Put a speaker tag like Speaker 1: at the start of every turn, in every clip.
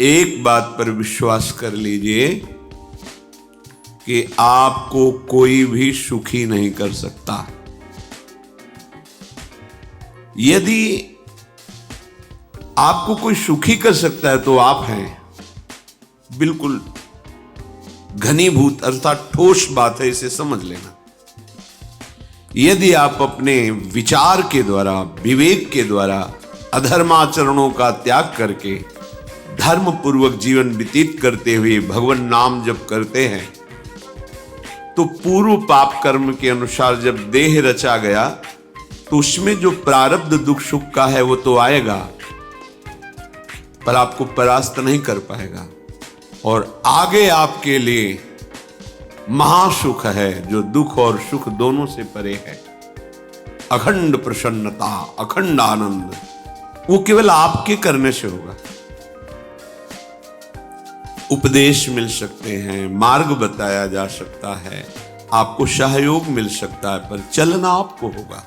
Speaker 1: एक बात पर विश्वास कर लीजिए कि आपको कोई भी सुखी नहीं कर सकता। यदि आपको कोई सुखी कर सकता है तो आप हैं। बिल्कुल घनीभूत अर्थात ठोस बात है, इसे समझ लेना। यदि आप अपने विचार के द्वारा, विवेक के द्वारा अधर्माचरणों का त्याग करके धर्म पूर्वक जीवन व्यतीत करते हुए भगवान नाम जप करते हैं, तो पूर्व पाप कर्म के अनुसार जब देह रचा गया तो उसमें जो प्रारब्ध दुख सुख का है वो तो आएगा, पर आपको परास्त नहीं कर पाएगा। और आगे आपके लिए महासुख है जो दुख और सुख दोनों से परे है। अखंड प्रसन्नता, अखंड आनंद, वो केवल आपके करने से होगा। उपदेश मिल सकते हैं, मार्ग बताया जा सकता है, आपको सहयोग मिल सकता है, पर चलना आपको होगा।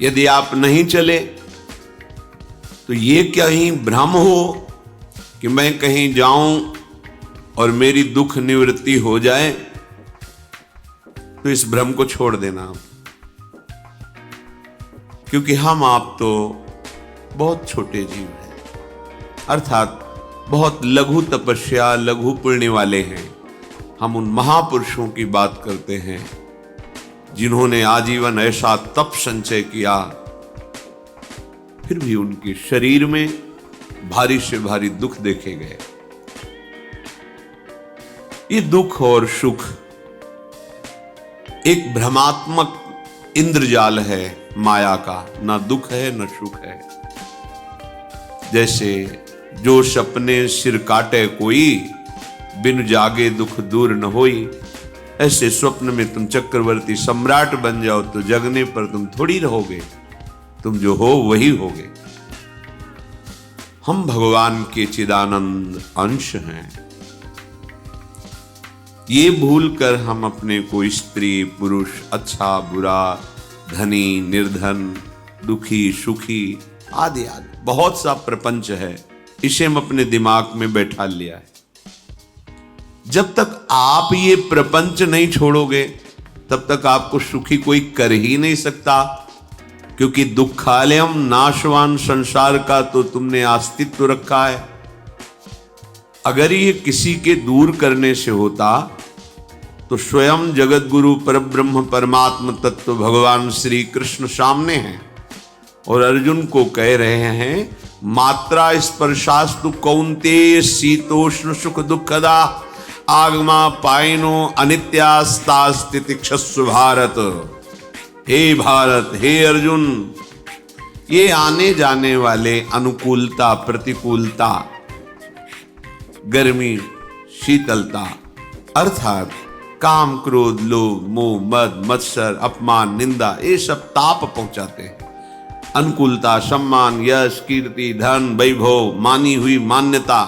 Speaker 1: यदि आप नहीं चले तो ये कहीं भ्रम हो कि मैं कहीं जाऊं और मेरी दुख निवृत्ति हो जाए, तो इस भ्रम को छोड़ देना आप। क्योंकि हम आप तो बहुत छोटे जीव हैं, अर्थात बहुत लघु तपस्या, लघु पुण्य वाले हैं। हम उन महापुरुषों की बात करते हैं जिन्होंने आजीवन ऐसा तप संचय किया, फिर भी उनके शरीर में भारी से भारी दुख देखे गए। ये दुख और सुख एक भ्रमात्मक इंद्रजाल है माया का, ना दुख है न सुख है। जैसे जो सपने सिर काटे कोई, बिन जागे दुख दूर न होई। ऐसे स्वप्न में तुम चक्रवर्ती सम्राट बन जाओ तो जगने पर तुम थोड़ी रहोगे, तुम जो हो वही होगे। हम भगवान के चिदानंद अंश हैं। ये भूलकर हम अपने को स्त्री पुरुष, अच्छा बुरा, धनी निर्धन, दुखी सुखी आदि आदि बहुत सा प्रपंच है, इसे हम अपने दिमाग में बैठा लिया है। जब तक आप ये प्रपंच नहीं छोड़ोगे तब तक आपको सुखी कोई कर ही नहीं सकता, क्योंकि दुखालयम नाशवान संसार का तो तुमने अस्तित्व रखा है। अगर ये किसी के दूर करने से होता तो स्वयं जगत गुरु परब्रह्म परमात्म तत्व भगवान श्री कृष्ण सामने हैं और अर्जुन को कह रहे हैं, मात्रा स्पर्शास्तु कौन्तेय शीतोष्ण सुख दुखदा आगमा पायनो अनित्यास्तास्तितिक्षस्व भारत। हे भारत, हे अर्जुन, ये आने जाने वाले अनुकूलता प्रतिकूलता, गर्मी शीतलता, अर्थात काम क्रोध लोभ मोह मद मत्सर अपमान निंदा, ये सब ताप पहुंचाते हैं। अनुकूलता सम्मान यश कीर्ति धन वैभव मानी हुई मान्यता,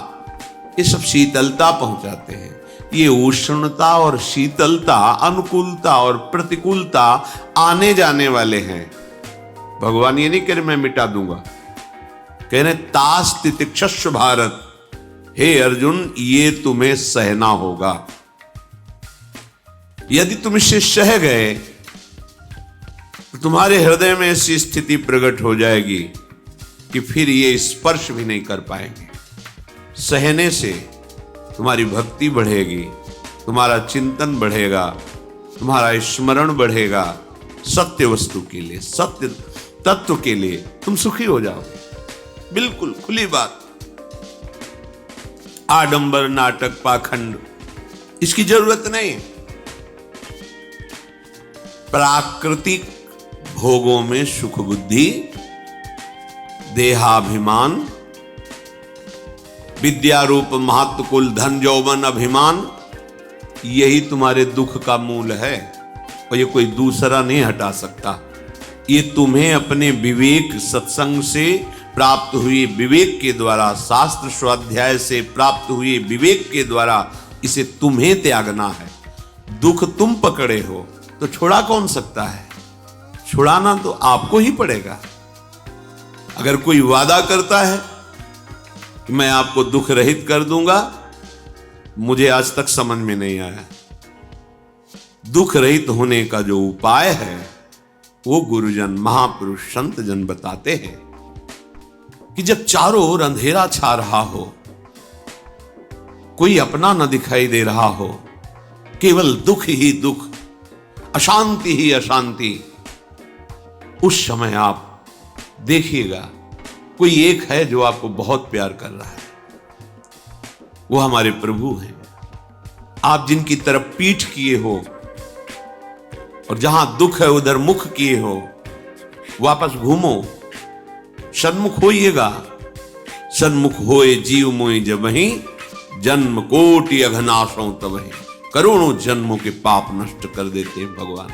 Speaker 1: ये सब शीतलता पहुंचाते हैं। ये उष्णता और शीतलता, अनुकूलता और प्रतिकूलता आने जाने वाले हैं। भगवान ये नहीं कह रहे मैं मिटा दूंगा, कह रहे तास तितिक्षस्व भारत। हे अर्जुन, ये तुम्हें सहना होगा। यदि तुम इसे सह गए तो तुम्हारे हृदय में ऐसी स्थिति प्रकट हो जाएगी कि फिर ये स्पर्श भी नहीं कर पाएंगे। सहने से तुम्हारी भक्ति बढ़ेगी, तुम्हारा चिंतन बढ़ेगा, तुम्हारा स्मरण बढ़ेगा। सत्य वस्तु के लिए, सत्य तत्व के लिए तुम सुखी हो जाओगे। बिल्कुल खुली बात। आडंबर नाटक पाखंड इसकी जरूरत नहीं। प्राकृतिक भोगों में सुख बुद्धि, देहाभिमान, विद्या रूप महत्व कुल धन यौवन अभिमान, यही तुम्हारे दुख का मूल है और ये कोई दूसरा नहीं हटा सकता। ये तुम्हें अपने विवेक सत्संग से प्राप्त हुए विवेक के द्वारा, शास्त्र स्वाध्याय से प्राप्त हुए विवेक के द्वारा इसे तुम्हें त्यागना है। दुख तुम पकड़े हो तो छुड़ा कौन सकता है? छुड़ाना तो आपको ही पड़ेगा। अगर कोई वादा करता है कि मैं आपको दुख रहित कर दूंगा, मुझे आज तक समझ में नहीं आया। दुख रहित होने का जो उपाय है वो गुरुजन, महापुरुष, संत जन बताते हैं कि जब चारों ओर अंधेरा छा रहा हो, कोई अपना न दिखाई दे रहा हो, केवल दुख ही दुख, अशांति ही अशांति, उस समय आप देखिएगा कोई एक है जो आपको बहुत प्यार कर रहा है। वो हमारे प्रभु हैं। आप जिनकी तरफ पीठ किए हो और जहां दुख है उधर मुख किए हो, वापस घूमो, सन्मुख होइएगा। सन्मुख होए जीव मोहि जबहि, जन्म कोटि अघनाशों तबहि। करोड़ों जन्मों के पाप नष्ट कर देते हैं भगवान।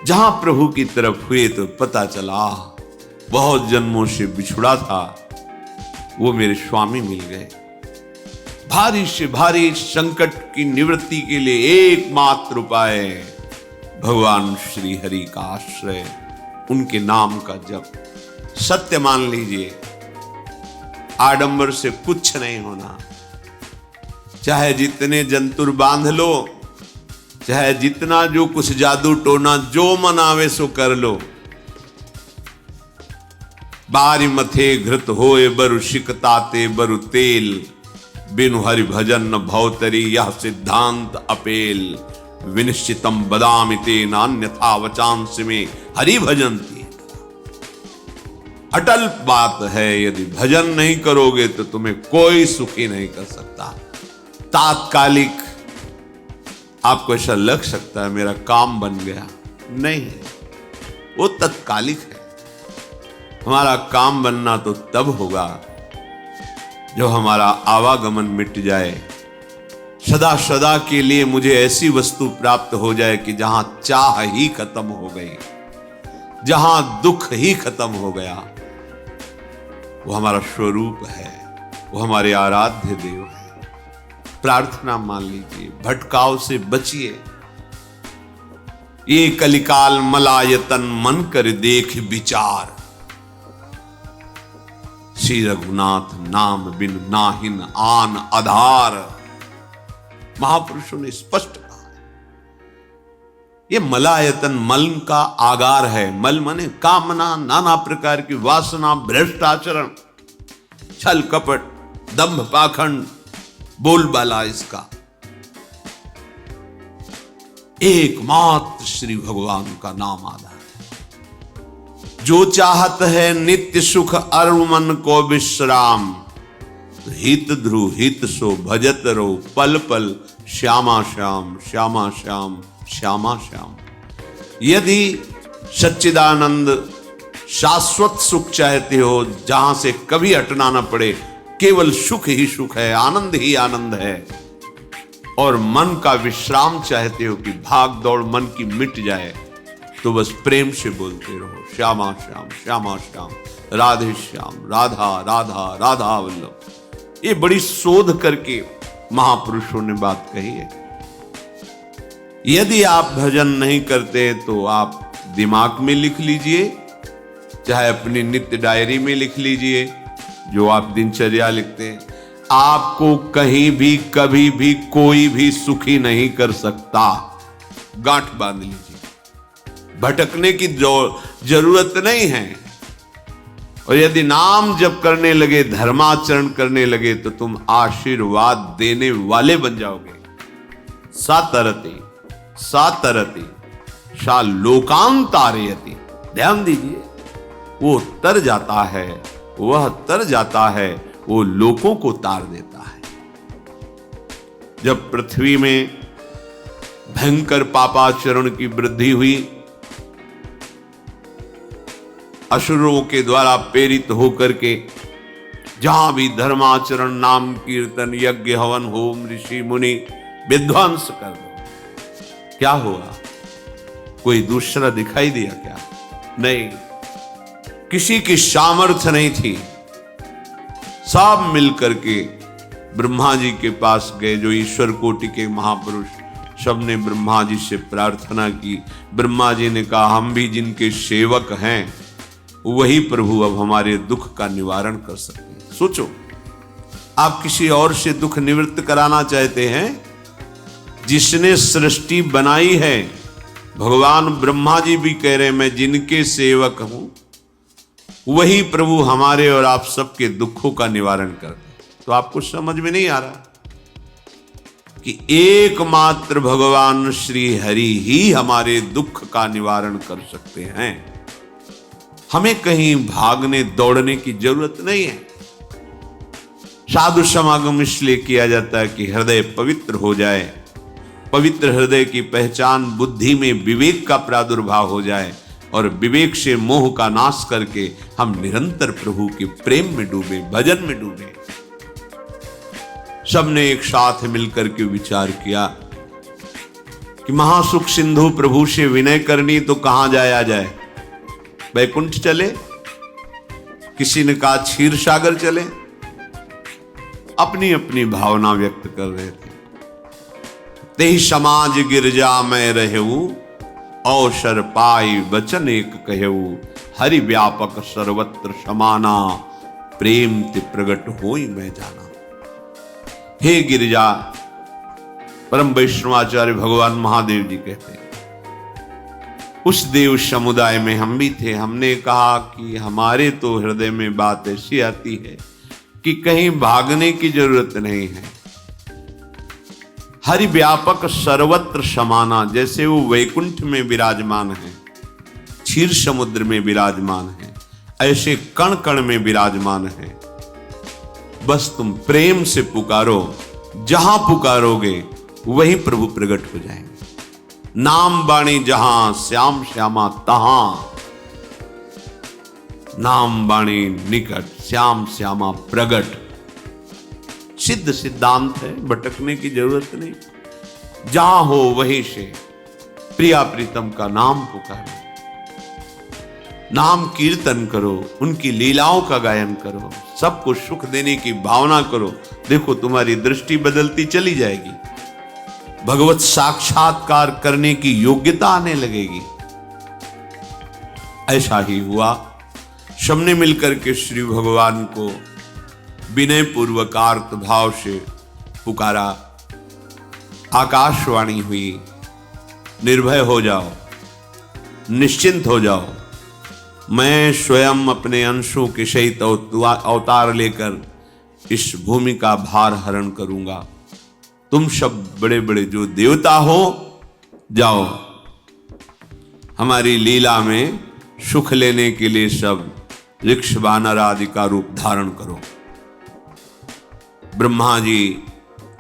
Speaker 1: जहां प्रभु की तरफ हुए तो पता चला बहुत जन्मों से बिछुड़ा था, वो मेरे स्वामी मिल गए। भारी से भारी संकट की निवृत्ति के लिए एकमात्र उपाय भगवान श्री हरि का आश्रय, उनके नाम का जप। सत्य मान लीजिए, आडंबर से कुछ नहीं होना। चाहे जितने जंतुर बांध लो, चाहे जितना जो कुछ जादू टोना जो मन आवे सो कर लो। बारी मथे घृत होए बरु शिकताते बरु तेल, बिनु हरि भजन न भवतरी यह सिद्धांत अपेल। विनिश्चितम बदामिते नान्यथा वचांस में हरि भजंती। अटल बात है, यदि भजन नहीं करोगे तो तुम्हें कोई सुखी नहीं कर सकता। तात्कालिक आपको ऐसा लग सकता है मेरा काम बन गया, नहीं, वो तत्कालिक है। हमारा काम बनना तो तब होगा जो हमारा आवागमन मिट जाए, सदा सदा के लिए मुझे ऐसी वस्तु प्राप्त हो जाए कि जहां चाह ही खत्म हो गई, जहां दुख ही खत्म हो गया। वो हमारा स्वरूप है, वो हमारे आराध्य देव है। प्रार्थना मान लीजिए, भटकाव से बचिए। ये कलिकाल मलायतन मन कर देख विचार, श्री रघुनाथ नाम बिन नाहिन आन आधार। महापुरुषों ने स्पष्ट कहा है। ये मलायतन मल का आगार है। मल माने कामना, नाना प्रकार की वासना, भ्रष्ट आचरण, छल कपट, दंभ पाखंड, बोलबाला, इसका एकमात्र श्री भगवान का नाम आधार है। जो चाहत है नित्य सुख अरु मन को विश्राम, हित ध्रुव हित सो भजत रो पल पल श्यामा श्याम श्यामा श्याम श्यामा श्याम। यदि सच्चिदानंद शाश्वत सुख चाहते हो, जहां से कभी हटना ना पड़े, केवल सुख ही सुख है, आनंद ही आनंद है, और मन का विश्राम चाहते हो कि भाग दौड़ मन की मिट जाए, तो बस प्रेम से बोलते रहो श्यामा श्याम श्यामा श्याम, राधे श्याम, राधा राधा राधा वल्लभ। ये बड़ी शोध करके महापुरुषों ने बात कही है। यदि आप भजन नहीं करते तो आप दिमाग में लिख लीजिए, चाहे अपनी नित्य डायरी में लिख लीजिए, जो आप दिनचर्या लिखते हैं। आपको कहीं भी कभी भी कोई भी सुखी नहीं कर सकता। गांठ बांध लीजिए, भटकने की जरूरत नहीं है। और यदि नाम जप करने लगे, धर्माचरण करने लगे, तो तुम आशीर्वाद देने वाले बन जाओगे। सातरति सातरति सा लोकांतारयति। ध्यान दीजिए, वो तर जाता है, वह तर जाता है, वो लोकों को तार देता है। जब पृथ्वी में भयंकर पापाचरण की वृद्धि हुई, असुरों के द्वारा प्रेरित होकर के जहां भी धर्माचरण, नाम कीर्तन, यज्ञ, हवन, होम, ऋषि मुनि विध्वंस कर दो, क्या हुआ? कोई दूसरा दिखाई दिया क्या? नहीं, किसी की सामर्थ्य नहीं थी। सब मिलकर के ब्रह्मा जी के पास गए, जो ईश्वर कोटि के महापुरुष। सबने ब्रह्मा जी से प्रार्थना की। ब्रह्मा जी ने कहा, हम भी जिनके सेवक हैं वही प्रभु अब हमारे दुख का निवारण कर सकते हैं। सोचो, आप किसी और से दुख निवृत्त कराना चाहते हैं, जिसने सृष्टि बनाई है, भगवान ब्रह्मा जी भी कह रहे हैं मैं जिनके सेवक हूं, वही प्रभु हमारे और आप सबके दुखों का निवारण कर दे। तो आपको समझ में नहीं आ रहा कि एकमात्र भगवान श्री हरि ही हमारे दुख का निवारण कर सकते हैं। हमें कहीं भागने दौड़ने की जरूरत नहीं है। साधु समागम इसलिए किया जाता है कि हृदय पवित्र हो जाए, पवित्र हृदय की पहचान बुद्धि में विवेक का प्रादुर्भाव हो जाए, और विवेक से मोह का नाश करके हम निरंतर प्रभु के प्रेम में डूबे, भजन में डूबे। सबने एक साथ मिलकर के विचार किया कि महासुख सिंधु प्रभु से विनय करनी तो कहां जाया जाए, वैकुंठ चले, किसी ने कहा क्षीर सागर चले, अपनी अपनी भावना व्यक्त कर रहे थे। तेहि समाज गिरजा में रहू, अवसर पाई वचन एक कहू, हरि व्यापक सर्वत्र समाना, प्रेम ते प्रगट होई मैं जाना। हे गिरिजा, परम वैष्णवाचार्य भगवान महादेव जी कहते हैं, उस देव समुदाय में हम भी थे। हमने कहा कि हमारे तो हृदय में बात ऐसी आती है कि कहीं भागने की जरूरत नहीं है। हरि व्यापक सर्वत्र समाना, जैसे वो वैकुंठ में विराजमान है, क्षीर समुद्र में विराजमान है, ऐसे कण कण में विराजमान है। बस तुम प्रेम से पुकारो, जहां पुकारोगे वहीं प्रभु प्रकट हो जाएंगे। नाम बाणी जहां श्याम श्यामा तहां, नाम बाणी निकट श्याम श्यामा प्रगट। सिद्ध सिद्धांत है, भटकने की जरूरत नहीं। जहां हो वहीं से प्रिया प्रीतम का नाम पुकारो, नाम कीर्तन करो, उनकी लीलाओं का गायन करो, सबको सुख देने की भावना करो। देखो तुम्हारी दृष्टि बदलती चली जाएगी, भगवत साक्षात्कार करने की योग्यता आने लगेगी। ऐसा ही हुआ। सबने मिलकर के श्री भगवान को विनय पूर्वक आर्त भाव से पुकारा। आकाशवाणी हुई, निर्भय हो जाओ, निश्चिंत हो जाओ, मैं स्वयं अपने अंशों के सहित अवतार लेकर इस भूमि का भार हरण करूंगा। तुम सब बड़े बड़े जो देवता हो, जाओ हमारी लीला में सुख लेने के लिए सब ऋक्ष वानर आदि का रूप धारण करो। ब्रह्मा जी,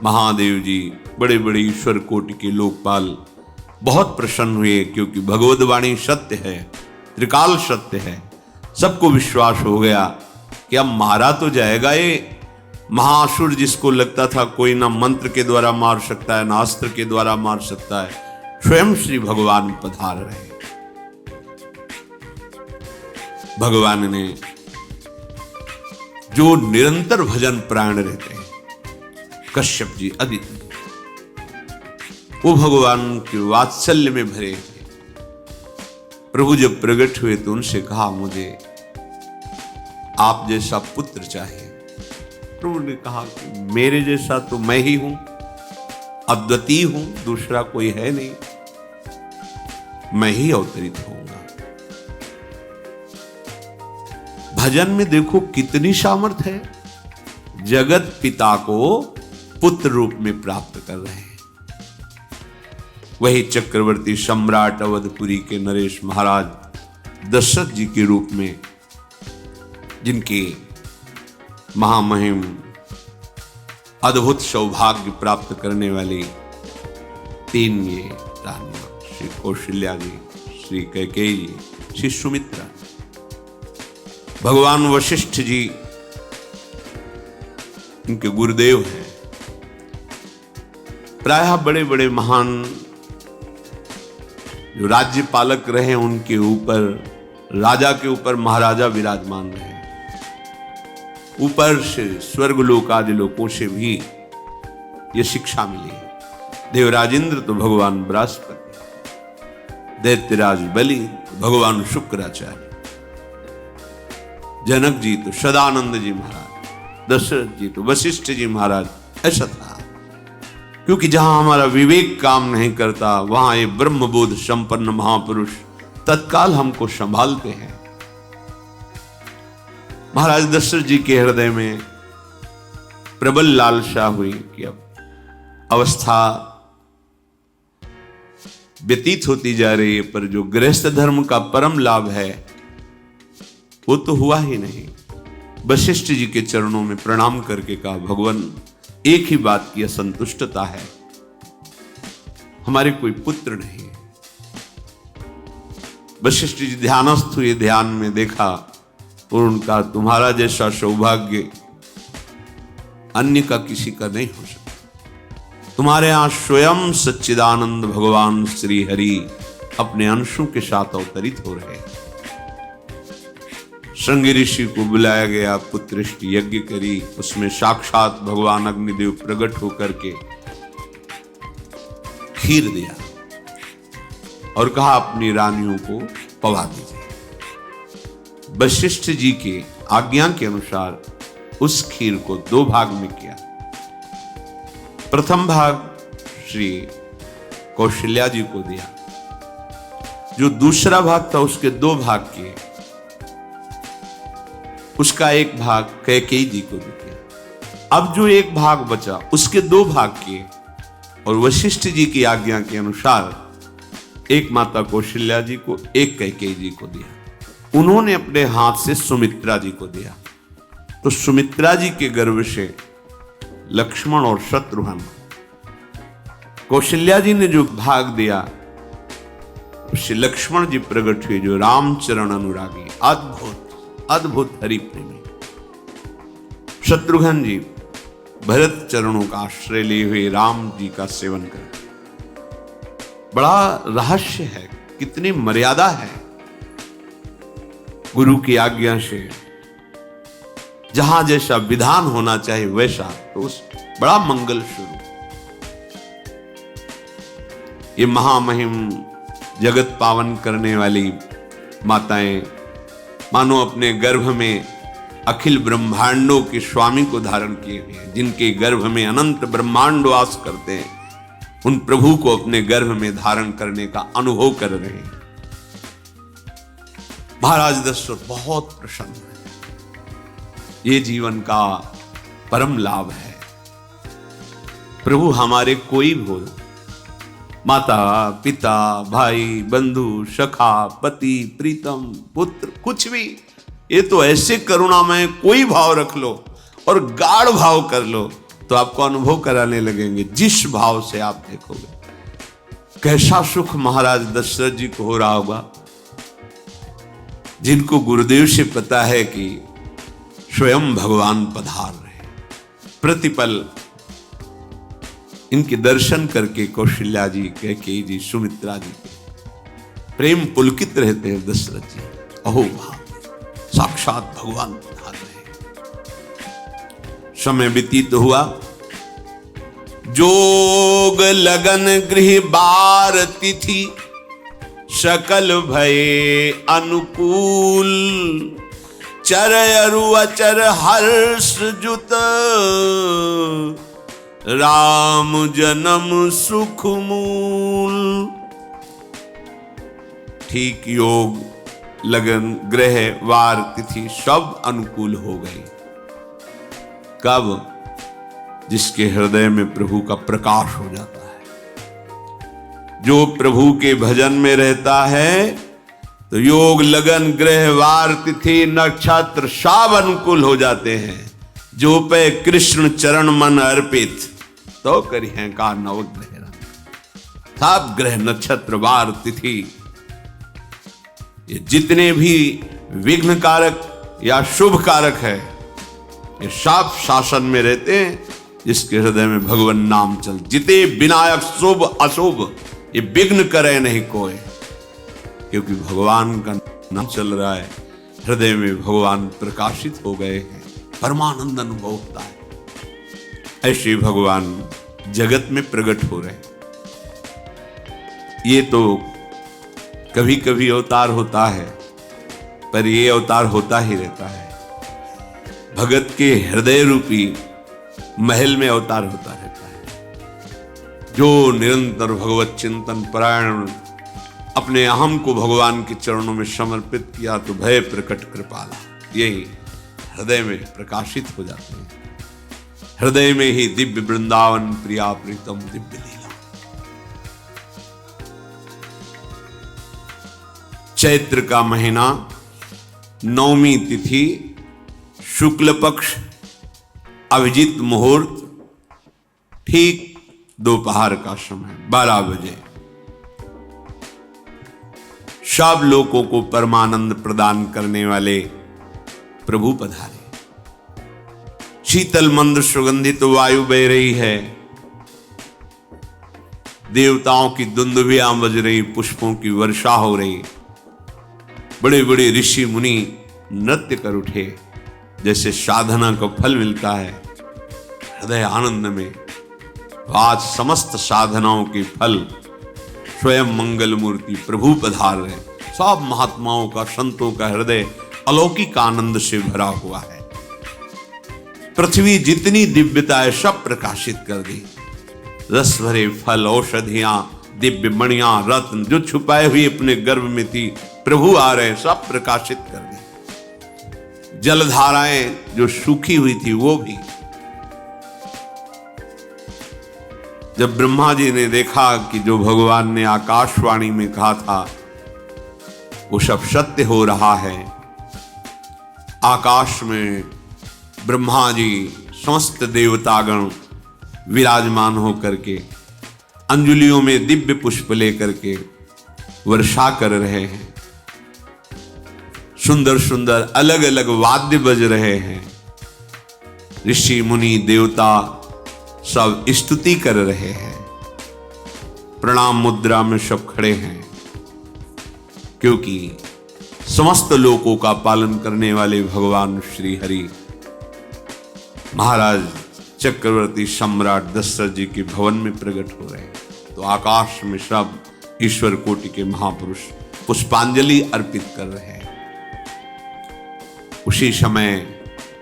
Speaker 1: महादेव जी, बड़े बड़े ईश्वर कोटि के लोकपाल बहुत प्रसन्न हुए, क्योंकि भगवद वाणी सत्य है, त्रिकाल सत्य है। सबको विश्वास हो गया कि अब मारा तो जाएगा ये महासुर, जिसको लगता था कोई ना मंत्र के द्वारा मार सकता है ना अस्त्र के द्वारा मार सकता है। स्वयं श्री भगवान पधार रहे। भगवान ने जो निरंतर भजन प्राण रहते हैं, कश्यप जी, अदिति, वो भगवान के वात्सल्य में भरे थे। प्रभु जब प्रकट हुए तो उनसे कहा, मुझे आप जैसा पुत्र चाहिए। प्रभु ने कहा कि मेरे जैसा तो मैं ही हूं, अद्वितीय हूं, दूसरा कोई है नहीं, मैं ही अवतरित होऊंगा। भजन में देखो कितनी सामर्थ्य है। जगत पिता को पुत्र रूप में प्राप्त कर रहे हैं। वही चक्रवर्ती सम्राट अवधपुरी के नरेश महाराज दशरथ जी के रूप में, जिनके महामहिम अद्भुत सौभाग्य प्राप्त करने वाली तीन ये रानियां, श्री कौशल्या जी, श्री कैकेयी जी, श्री सुमित्रा, भगवान वशिष्ठ जी इनके गुरुदेव हैं। प्रायः बड़े बड़े महान जो राज्य पालक रहे, उनके ऊपर, राजा के ऊपर महाराजा विराजमान रहे। ऊपर से स्वर्गलोक आदि लोकों से भी ये शिक्षा मिली। देवराजेंद्र तो भगवान बृहस्पति, दैत्यराज बलि भगवान शुक्राचार्य, जनक जी तो सदानंद जी महाराज, दशरथ जी तो वशिष्ठ जी महाराज। ऐसा था क्योंकि जहां हमारा विवेक काम नहीं करता वहां ये ब्रह्मबोध संपन्न महापुरुष तत्काल हमको संभालते हैं। महाराज दशरथ जी के हृदय में प्रबल लालसा हुई कि अब अवस्था व्यतीत होती जा रही है, पर जो गृहस्थ धर्म का परम लाभ है वो तो हुआ ही नहीं। वशिष्ठ जी के चरणों में प्रणाम करके कहा, भगवान एक ही बात की असंतुष्टता है, हमारे कोई पुत्र नहीं है। वशिष्ठ जी ध्यानस्थ हुए, ध्यान में देखा और उनका, तुम्हारा जैसा सौभाग्य अन्य का किसी का नहीं हो सकता। तुम्हारे यहां स्वयं सच्चिदानंद भगवान श्री हरि अपने अंशों के साथ अवतरित हो रहे। श्रृंगी ऋषि को बुलाया गया, पुत्रेष्ट यज्ञ करी, उसमें साक्षात भगवान अग्निदेव प्रकट होकर के खीर दिया और कहा अपनी रानियों को पवा दीजिए। वशिष्ठ जी के आज्ञा के अनुसार उस खीर को 2 भाग में किया। प्रथम भाग श्री कौशल्या जी को दिया, जो दूसरा भाग था उसके 2 भाग किए, उसका 1 भाग कैकेयी जी को भी किया। अब जो 1 भाग बचा उसके 2 भाग किए और वशिष्ठ जी की आज्ञा के अनुसार एक माता कौशल्या जी को, एक कैकेयी जी को दिया। उन्होंने अपने हाथ से सुमित्रा जी को दिया, तो सुमित्रा जी के गर्भ से लक्ष्मण और शत्रुघ्न। कौशल्या जी ने जो भाग दिया उससे लक्ष्मण जी प्रकट हुए, जो रामचरण अनुरागी, अद्भुत अद्भुत हरि प्रेमी। शत्रुघ्न जी भरत चरणों का आश्रय लिए हुए राम जी का सेवन कर। बड़ा रहस्य है, कितनी मर्यादा है। गुरु की आज्ञा से जहां जैसा विधान होना चाहिए वैसा, तो उस बड़ा मंगल शुरू। ये महामहिम जगत पावन करने वाली माताएं मानो अपने गर्भ में अखिल ब्रह्मांडों के स्वामी को धारण किए हुए हैं, जिनके गर्भ में अनंत ब्रह्मांड वास करते हैं, उन प्रभु को अपने गर्भ में धारण करने का अनुभव कर रहे हैं। महाराज दशरथ बहुत प्रसन्न है। ये जीवन का परम लाभ है। प्रभु हमारे कोई हो, माता पिता भाई बंधु सखा पति प्रीतम पुत्र, कुछ भी, ये तो ऐसे करुणामय कोई भाव रख लो और गाढ़ भाव कर लो तो आपको अनुभव कराने लगेंगे। जिस भाव से आप देखोगे कैसा सुख महाराज दशरथ जी को हो रहा होगा, जिनको गुरुदेव से पता है कि स्वयं भगवान पधार रहे। प्रतिपल इनके दर्शन करके कौशल्या जी, कैकेयी जी, सुमित्रा जी प्रेम पुलकित रहते हैं। दशरथ जी, अहो भाव, साक्षात भगवान पधार रहे। समय व्यतीत हुआ, जोग लगन गृह बार तिथि, सकल भये अनुकूल, चर अरु अचर हर्ष जुत, राम जन्म सुख मूल। ठीक योग लगन ग्रह वार तिथि सब अनुकूल हो गई। कब? जिसके हृदय में प्रभु का प्रकाश हो जाता है। जो प्रभु के भजन में रहता है तो योग लगन ग्रह वार तिथि नक्षत्र सब अनुकूल हो जाते हैं। जो पे कृष्ण चरण मन अर्पित, तो करी हैं का नवग्रह। सब ग्रह नक्षत्र वार तिथि, ये जितने भी विघ्न कारक या शुभ कारक है, ये सब शासन में रहते हैं। जिसके हृदय में भगवान नाम चल, जिते विनायक शुभ अशुभ, ये विघ्न करे नहीं कोई, क्योंकि भगवान का नाम चल रहा है। हृदय में भगवान प्रकाशित हो गए हैं, परमानंद अनुभव होता है। ऐसे भगवान जगत में प्रकट हो रहे हैं। ये तो कभी कभी अवतार होता है, पर ये अवतार होता ही रहता है। भगत के हृदय रूपी महल में अवतार होता रहता है। जो निरंतर भगवत चिंतन परायण अपने अहम को भगवान के चरणों में समर्पित किया तो भय प्रकट कृपाला, यही हृदय में प्रकाशित हो जाते हैं। हृदय में ही दिव्य वृंदावन प्रिया प्रीतम दिव्य लीला। चैत्र का महीना, नवमी तिथि, शुक्ल पक्ष, अभिजीत मुहूर्त, ठीक दोपहर का समय 12 बजे। सब लोगों को परमानंद प्रदान करने वाले प्रभु पधारे। शीतल मंद सुगंधित वायु बह रही है, देवताओं की दुंदुभियां बज रही, पुष्पों की वर्षा हो रही, बड़े बड़े ऋषि मुनि नृत्य कर उठे। जैसे साधना को फल मिलता है हृदय आनंद में, आज समस्त साधनाओं के फल स्वयं मंगल मूर्ति प्रभु पधार रहे। सब महात्माओं का, संतों का हृदय अलौकिक आनंद से भरा हुआ है। पृथ्वी जितनी दिव्यता है सब प्रकाशित कर दी। रस भरे फल, औषधियां, दिव्य मणियां, रत्न जो छुपाए हुए अपने गर्भ में थी, प्रभु आ रहे, सब प्रकाशित कर दी। जलधाराएं जो सूखी हुई थी वो भी। जब ब्रह्मा जी ने देखा कि जो भगवान ने आकाशवाणी में कहा था वो सब सत्य हो रहा है, आकाश में ब्रह्मा जी समस्त देवतागण विराजमान होकर के अंजलियों में दिव्य पुष्प लेकर के वर्षा कर रहे हैं। सुंदर सुंदर अलग अलग वाद्य बज रहे हैं। ऋषि मुनि देवता सब स्तुति कर रहे हैं। प्रणाम मुद्रा में सब खड़े हैं, क्योंकि समस्त लोकों का पालन करने वाले भगवान श्री हरि महाराज चक्रवर्ती सम्राट दशरथ जी के भवन में प्रकट हो रहे हैं। तो आकाश में सब ईश्वर कोटि के महापुरुष पुष्पांजलि अर्पित कर रहे हैं। उसी समय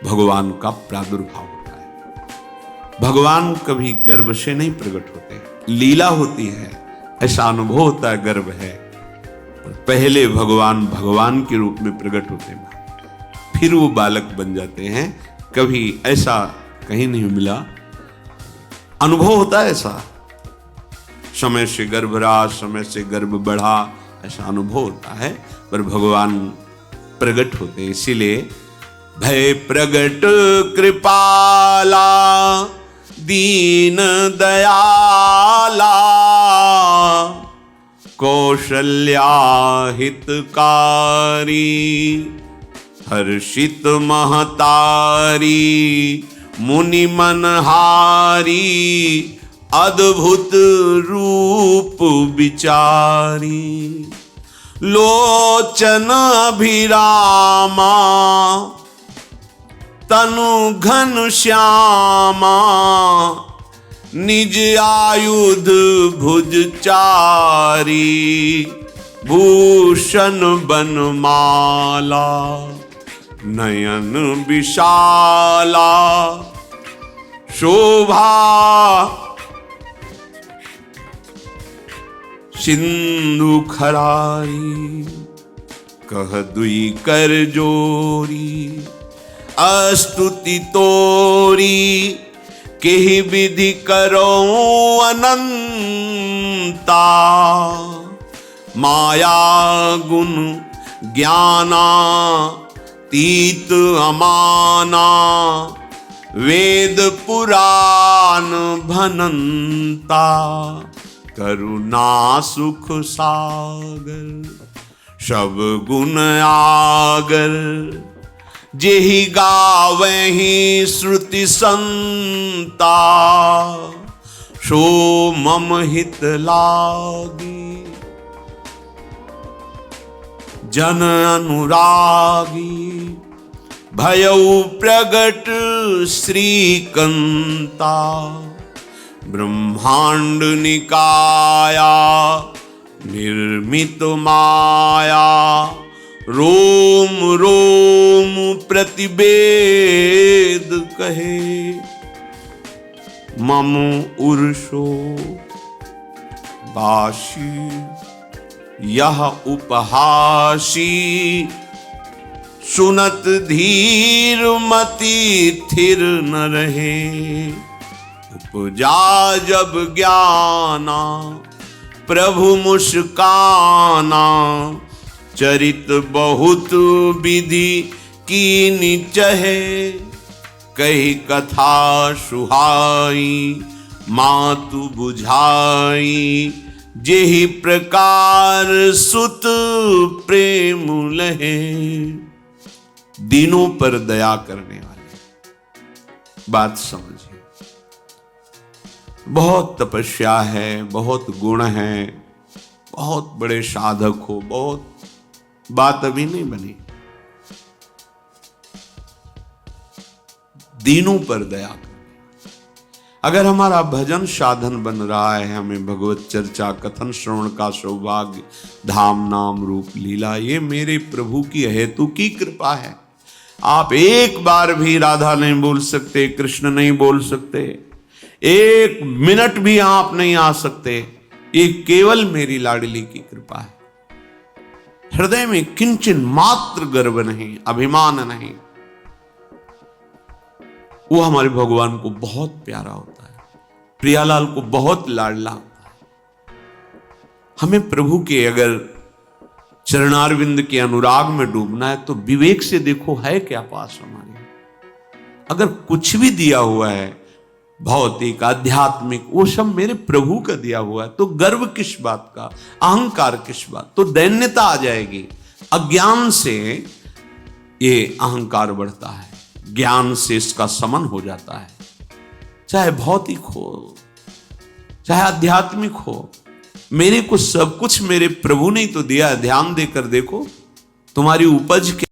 Speaker 1: भगवान का प्रादुर्भाव होता है। भगवान कभी गर्भ से नहीं प्रकट होते, लीला होती है, ऐसा अनुभव होता है गर्भ है। पहले भगवान भगवान के रूप में प्रकट होते हैं, फिर वो बालक बन जाते हैं। कभी ऐसा कहीं नहीं मिला, अनुभव होता है ऐसा। समय से गर्भ रहा, समय से गर्भ बढ़ा, ऐसा अनुभव होता है। पर भगवान प्रकट होते हैं, इसीलिए भय प्रगट कृपाला दीन दयाला कौशल्या हितकारी हर्षित महतारी मुनि मनहारी अद्भुत रूप विचारी लोचन अभिरामा तनु घन श्यामा निज आयुध भुज चारी भूषण बनमाला नयन विशाला शोभा सिंधु खरारी कह दुई कर जोरी अस्तुति तोरी केहि विधि करो अनंता माया गुण ज्ञाना तीत अमाना वेद पुराण भनंता करुणा सुख सागर सब गुण आगर जेहि गावहि श्रुति संता सो मम हित लागी जन अनुरागी भयउ प्रगट श्रीकंता ब्रह्मांड निकाया निर्मित माया रोम रोम प्रतिवेद कहे, मम उर्षो बाशी यह उपहासी, सुनत धीर मति थिर न रहे, उपजा जब ज्ञाना प्रभु मुस्काना, चरित बहुत विधि कीनी चहे, कही कथा सुहाई मातु बुझाई, जेहि प्रकार सुत प्रेम लहे। दीनों पर दया करने वाले, बात समझिए। बहुत तपस्या है, बहुत गुण है, बहुत बड़े साधक हो, बहुत बात अभी नहीं बनी। दीनों पर दया कर। अगर हमारा भजन साधन बन रहा है, हमें भगवत चर्चा कथन श्रवण का सौभाग्य, धाम नाम रूप लीला, ये मेरे प्रभु की हेतु की कृपा है। आप एक बार भी राधा नहीं बोल सकते, कृष्ण नहीं बोल सकते, एक मिनट भी आप नहीं आ सकते, ये केवल मेरी लाडली की कृपा है। हृदय में किंचन मात्र गर्व नहीं, अभिमान नहीं। वो हमारे भगवान को बहुत प्यारा होता है, प्रियालाल को बहुत लाडला होता है। हमें प्रभु के अगर चरणारविंद के अनुराग में डूबना है तो विवेक से देखो है क्या पास हमारे। अगर कुछ भी दिया हुआ है भौतिक आध्यात्मिक, वो सब मेरे प्रभु का दिया हुआ है, तो गर्व किस बात का, अहंकार किस बात, तो दैन्यता आ जाएगी। अज्ञान से ये अहंकार बढ़ता है, ज्ञान से इसका समन हो जाता है। चाहे भौतिक हो चाहे आध्यात्मिक हो, मेरे को सब कुछ मेरे प्रभु ने तो दिया है। ध्यान देकर देखो तुम्हारी उपज